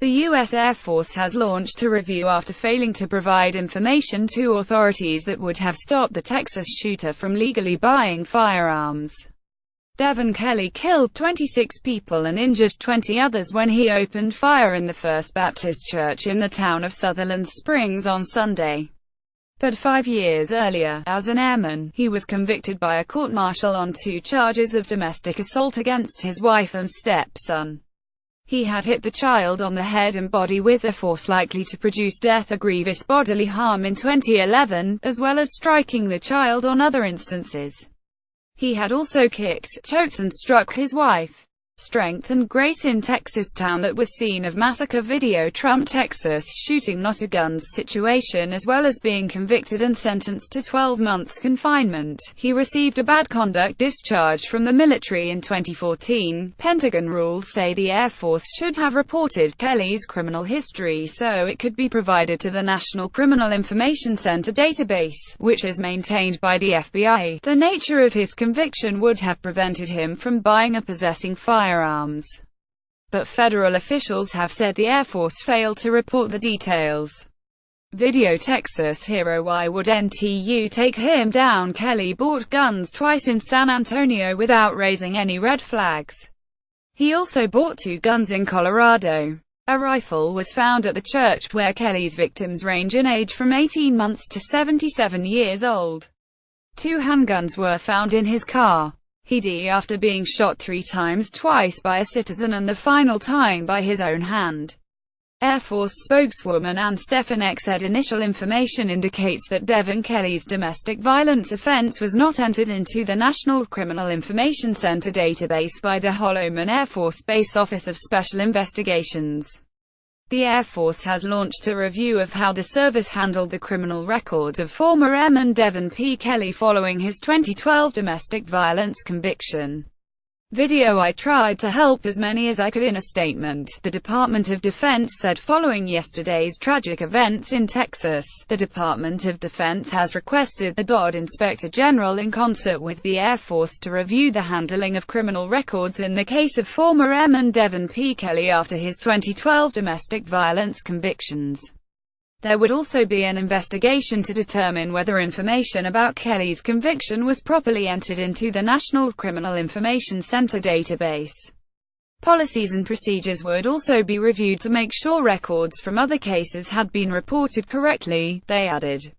The U.S. Air Force has launched a review after failing to provide information to authorities that would have stopped the Texas shooter from legally buying firearms. Devin Kelley killed 26 people and injured 20 others when he opened fire in the First Baptist Church in the town of Sutherland Springs on Sunday. But 5 years earlier, as an airman, he was convicted by a court-martial on 2 charges of domestic assault against his wife and stepson. He had hit the child on the head and body with a force likely to produce death or grievous bodily harm in 2011, as well as striking the child on other instances. He had also kicked, choked and struck his wife. Strength and Grace in Texas town that was scene of massacre video trumped Texas shooting not a guns situation as well as being convicted and sentenced to 12 months confinement. He received a bad conduct discharge from the military in 2014. Pentagon rules say the Air Force should have reported Kelley's criminal history so it could be provided to the National Criminal Information Center database, which is maintained by the FBI. The nature of his conviction would have prevented him from buying or possessing firearms. But federal officials have said the Air Force failed to report the details. Video Texas hero: why would NTU take him down? Kelley bought guns twice in San Antonio without raising any red flags. He also bought 2 guns in Colorado. A rifle was found at the church, where Kelley's victims range in age from 18 months to 77 years old. 2 handguns were found in his car. He died after being shot 3 times, twice by a citizen and the final time by his own hand. Air Force spokeswoman Ann Stefanik said initial information indicates that Devin Kelley's domestic violence offense was not entered into the National Criminal Information Center database by the Holloman Air Force Base Office of Special Investigations. The Air Force has launched a review of how the service handled the criminal records of former Airman Devin P. Kelley following his 2012 domestic violence conviction. Video: I tried to help as many as I could. In a statement, the Department of Defense said following yesterday's tragic events in Texas, the Department of Defense has requested the DOD Inspector General in concert with the Air Force to review the handling of criminal records in the case of former Airman Devin P. Kelley after his 2012 domestic violence convictions. There would also be an investigation to determine whether information about Kelley's conviction was properly entered into the National Criminal Information Center database. Policies and procedures would also be reviewed to make sure records from other cases had been reported correctly, they added.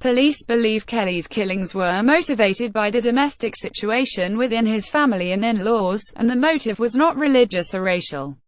Police believe Kelley's killings were motivated by the domestic situation within his family and in-laws, and the motive was not religious or racial.